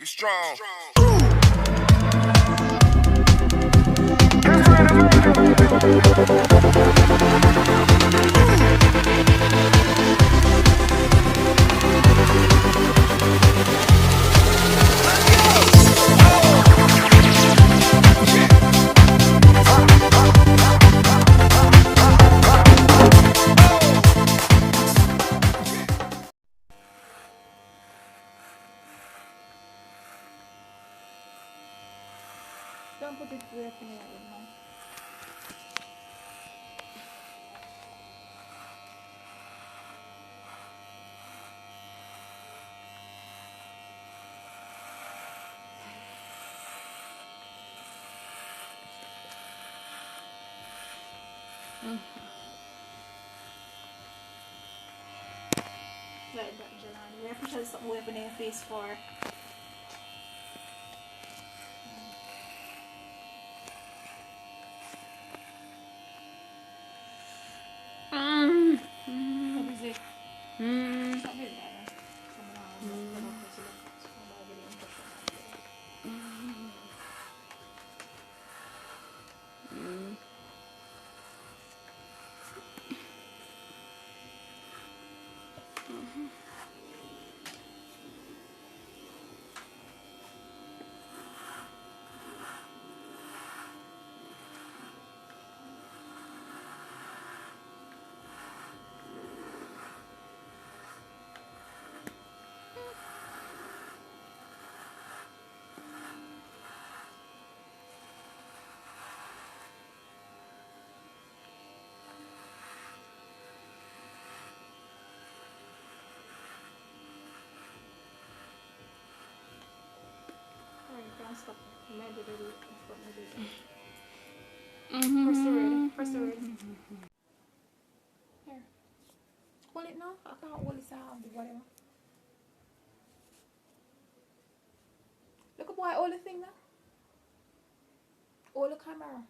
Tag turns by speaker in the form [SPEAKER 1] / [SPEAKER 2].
[SPEAKER 1] Get strong.
[SPEAKER 2] Don't put it way up in the air, man. Like that, Jelani. We have to put something way up in your face for. What is it? Not really bad. Can't stop. Press the red. Press the red. Here. Hold it now. I can't hold this out. Whatever. Look up why all the thing now. All the camera.